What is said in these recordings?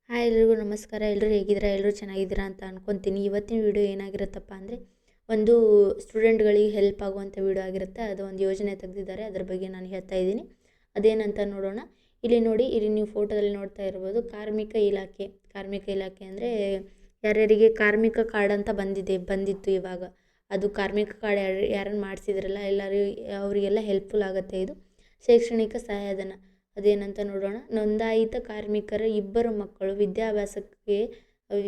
Hi ಎಲ್ರಿಗೂ ನಮಸ್ಕಾರ. ಎಲ್ಲರೂ ಹೇಗಿದ್ದೀರಾ? ಎಲ್ಲರೂ ಚೆನ್ನಾಗಿದ್ದೀರಾ ಅಂತ ಅನ್ಕೊತೀನಿ. ಇವತ್ತಿನ ವಿಡಿಯೋ ಏನಾಗಿರುತ್ತಪ್ಪ ಅಂದರೆ ಒಂದು ಸ್ಟೂಡೆಂಟ್ಗಳಿಗೆ ಹೆಲ್ಪ್ ಆಗುವಂಥ ವಿಡಿಯೋ ಆಗಿರುತ್ತೆ. ಅದು ಒಂದು ಯೋಜನೆ ತೆಗೆದಿದ್ದಾರೆ, ಅದರ ಬಗ್ಗೆ ನಾನು ಹೇಳ್ತಾ ಇದ್ದೀನಿ. ಅದೇನಂತ ನೋಡೋಣ. ಇಲ್ಲಿ ನೋಡಿ, ಇಲ್ಲಿ ನೀವು ಫೋಟೋದಲ್ಲಿ ನೋಡ್ತಾ ಇರ್ಬೋದು ಕಾರ್ಮಿಕ ಇಲಾಖೆ. ಕಾರ್ಮಿಕ ಇಲಾಖೆ ಅಂದರೆ ಯಾರ್ಯಾರಿಗೆ ಕಾರ್ಮಿಕ ಕಾರ್ಡ್ ಅಂತ ಬಂದಿತ್ತು ಇವಾಗ. ಅದು ಕಾರ್ಮಿಕ ಕಾರ್ಡ್ ಯಾರನ್ನು ಮಾಡಿಸಿದ್ರಲ್ಲ ಅವರಿಗೆಲ್ಲ ಹೆಲ್ಪ್ಫುಲ್ ಆಗುತ್ತೆ ಇದು. ಶೈಕ್ಷಣಿಕ ಸಹಾಯಧನ ಅದೇನಂತ ನೋಡೋಣ. ನೋಂದಾಯಿತ ಕಾರ್ಮಿಕರ ಇಬ್ಬರು ಮಕ್ಕಳು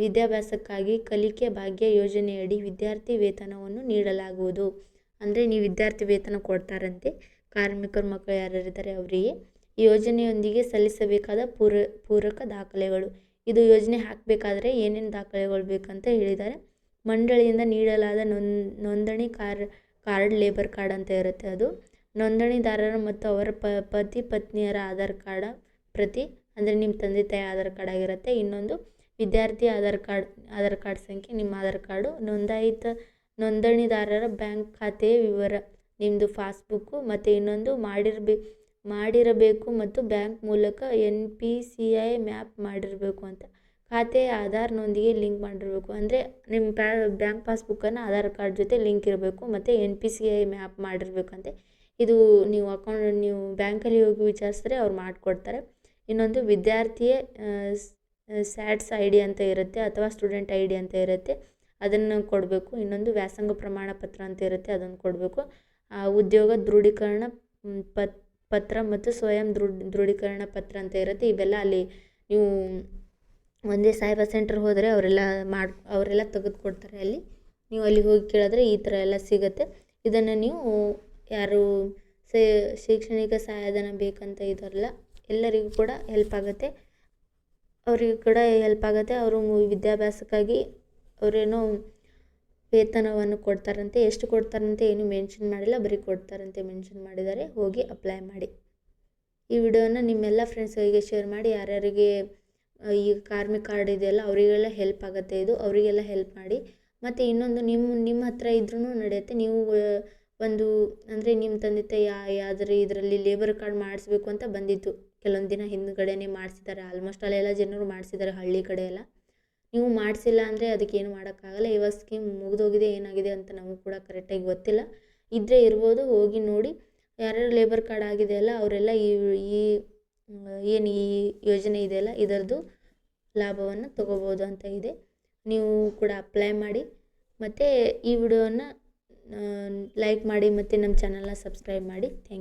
ವಿದ್ಯಾಭ್ಯಾಸಕ್ಕಾಗಿ ಕಲಿಕೆ ಭಾಗ್ಯ ಯೋಜನೆಯಡಿ ವಿದ್ಯಾರ್ಥಿ ವೇತನವನ್ನು ನೀಡಲಾಗುವುದು. ಅಂದರೆ ನೀವು ವಿದ್ಯಾರ್ಥಿ ವೇತನ ಕೊಡ್ತಾರಂತೆ ಕಾರ್ಮಿಕರ ಮಕ್ಕಳು ಯಾರ್ಯಾರಿದ್ದಾರೆ ಅವರಿಗೆ. ಈ ಯೋಜನೆಯೊಂದಿಗೆ ಸಲ್ಲಿಸಬೇಕಾದ ಪೂರಕ ದಾಖಲೆಗಳು. ಇದು ಯೋಜನೆ ಹಾಕಬೇಕಾದ್ರೆ ಏನೇನು ದಾಖಲೆಗಳು ಬೇಕಂತ ಹೇಳಿದ್ದಾರೆ. ಮಂಡಳಿಯಿಂದ ನೀಡಲಾದ ನೋಂದಣಿ ಕಾರ್ಡ್ ಲೇಬರ್ ಕಾರ್ಡ್ ಅಂತ ಇರುತ್ತೆ. ಅದು ನೋಂದಣಿದಾರರ ಮತ್ತು ಅವರ ಪತಿ ಪತ್ನಿಯರ ಆಧಾರ್ ಕಾರ್ಡ್ ಪ್ರತಿ, ಅಂದರೆ ನಿಮ್ಮ ತಂದೆ ತಾಯಿ ಆಧಾರ್ ಕಾರ್ಡ್ ಆಗಿರುತ್ತೆ. ಇನ್ನೊಂದು ವಿದ್ಯಾರ್ಥಿ ಆಧಾರ್ ಕಾರ್ಡ್ ಸಂಖ್ಯೆ, ನಿಮ್ಮ ಆಧಾರ್ ಕಾರ್ಡು, ನೋಂದಣಿದಾರರ ಬ್ಯಾಂಕ್ ಖಾತೆಯ ವಿವರ, ನಿಮ್ಮದು ಪಾಸ್ಬುಕ್ಕು, ಮತ್ತು ಇನ್ನೊಂದು ಮಾಡಿರಬೇಕು ಮತ್ತು ಬ್ಯಾಂಕ್ ಮೂಲಕ NPCI ಮ್ಯಾಪ್ ಮಾಡಿರಬೇಕು ಅಂತ. ಖಾತೆಯ ಆಧಾರ್ನೊಂದಿಗೆ ಲಿಂಕ್ ಮಾಡಿರಬೇಕು. ಅಂದರೆ ನಿಮ್ಮ ಬ್ಯಾಂಕ್ ಪಾಸ್ಬುಕ್ಕನ್ನು ಆಧಾರ್ ಕಾರ್ಡ್ ಜೊತೆ ಲಿಂಕ್ ಇರಬೇಕು ಮತ್ತು NPCI ಮ್ಯಾಪ್ ಮಾಡಿರಬೇಕಂತೆ. ಇದು ನೀವು ಬ್ಯಾಂಕಲ್ಲಿ ಹೋಗಿ ವಿಚಾರಿಸಿದ್ರೆ ಅವ್ರು ಮಾಡಿಕೊಡ್ತಾರೆ. ಇನ್ನೊಂದು ವಿದ್ಯಾರ್ಥಿಯ SATS ID ಅಂತ ಇರುತ್ತೆ ಅಥವಾ ಸ್ಟೂಡೆಂಟ್ ID ಅಂತ ಇರುತ್ತೆ, ಅದನ್ನು ಕೊಡಬೇಕು. ಇನ್ನೊಂದು ವ್ಯಾಸಂಗ ಪ್ರಮಾಣ ಪತ್ರ ಅಂತ ಇರುತ್ತೆ, ಅದನ್ನು ಕೊಡಬೇಕು. ಉದ್ಯೋಗ ದೃಢೀಕರಣ ಪತ್ರ ಮತ್ತು ಸ್ವಯಂ ದೃಢೀಕರಣ ಪತ್ರ ಅಂತ ಇರುತ್ತೆ. ಇವೆಲ್ಲ ಅಲ್ಲಿ ನೀವು ಒಂದೇ ಸೈಬರ್ ಸೆಂಟರ್ ಹೋದರೆ ಅವರೆಲ್ಲ ತೆಗೆದುಕೊಡ್ತಾರೆ. ನೀವು ಅಲ್ಲಿ ಹೋಗಿ ಕೇಳಿದ್ರೆ ಈ ಥರ ಎಲ್ಲ ಸಿಗುತ್ತೆ. ಇದನ್ನು ನೀವು ಯಾರು ಶೈಕ್ಷಣಿಕ ಸಹಾಯಧನ ಬೇಕಂತ ಇದ್ದಾರಲ್ಲ ಎಲ್ಲರಿಗೂ ಕೂಡ ಹೆಲ್ಪ್ ಆಗುತ್ತೆ. ಅವರಿಗೂ ಕೂಡ ಹೆಲ್ಪ್ ಆಗುತ್ತೆ. ಅವರು ವಿದ್ಯಾಭ್ಯಾಸಕ್ಕಾಗಿ ಅವರೇನೋ ವೇತನವನ್ನು ಕೊಡ್ತಾರಂತೆ. ಎಷ್ಟು ಕೊಡ್ತಾರಂತೆ ಏನು ಮೆನ್ಷನ್ ಮಾಡಿಲ್ಲ, ಬರೀ ಕೊಡ್ತಾರಂತೆ ಮೆನ್ಷನ್ ಮಾಡಿದ್ದಾರೆ. ಹೋಗಿ ಅಪ್ಲೈ ಮಾಡಿ. ಈ ವಿಡಿಯೋನ ನಿಮ್ಮೆಲ್ಲ ಫ್ರೆಂಡ್ಸ್ಗಳಿಗೆ ಶೇರ್ ಮಾಡಿ. ಯಾರ್ಯಾರಿಗೆ ಈ ಕಾರ್ಮಿಕ ಕಾರ್ಡ್ ಇದೆಯಲ್ಲ ಅವರಿಗೆಲ್ಲ ಹೆಲ್ಪ್ ಆಗುತ್ತೆ ಇದು, ಅವರಿಗೆಲ್ಲ ಹೆಲ್ಪ್ ಮಾಡಿ. ಮತ್ತು ಇನ್ನೊಂದು ನಿಮ್ಮ ಹತ್ರ ಇದ್ರೂ ನಡೆಯುತ್ತೆ. ನೀವು ಅಂದರೆ ನಿಮ್ಮ ತಂದೆ ತಾಯಿ ಯಾವ್ದಾರು ಇದರಲ್ಲಿ ಲೇಬರ್ ಕಾರ್ಡ್ ಮಾಡಿಸ್ಬೇಕು ಅಂತ ಬಂದಿತ್ತು, ಕೆಲವೊಂದು ದಿನ ಹಿಂದ್ಗಡೆನೇ ಮಾಡಿಸಿದ್ದಾರೆ. ಆಲ್ಮೋಸ್ಟ್ ಅಲ್ಲೆಲ್ಲ ಜನರು ಮಾಡಿಸಿದ್ದಾರೆ, ಹಳ್ಳಿ ಕಡೆ ಎಲ್ಲ. ನೀವು ಮಾಡಿಸಿಲ್ಲ ಅಂದರೆ ಅದಕ್ಕೇನು ಮಾಡೋಕ್ಕಾಗಲ್ಲ. ಇವಾಗ ಸ್ಕೀಮ್ ಮುಗಿದೋಗಿದೆ, ಏನಾಗಿದೆ ಅಂತ ನಮಗೂ ಕೂಡ ಕರೆಕ್ಟಾಗಿ ಗೊತ್ತಿಲ್ಲ. ಇದ್ದರೆ ಇರ್ಬೋದು, ಹೋಗಿ ನೋಡಿ. ಯಾರ್ಯಾರು ಲೇಬರ್ ಕಾರ್ಡ್ ಆಗಿದೆಯಲ್ಲ ಅವರೆಲ್ಲ ಈ ಯೋಜನೆ ಇದೆಯಲ್ಲ ಇದರದ್ದು ಲಾಭವನ್ನು ತಗೋಬೋದು ಅಂತ ಇದೆ. ನೀವು ಕೂಡ ಅಪ್ಲೈ ಮಾಡಿ. ಮತ್ತು ಈ ವಿಡಿಯೋನ ಲೈಕ್ ಮಾಡಿ ಮತ್ತು ನಮ್ಮ ಚಾನಲ್ನ ಸಬ್ಸ್ಕ್ರೈಬ್ ಮಾಡಿ. Thank you.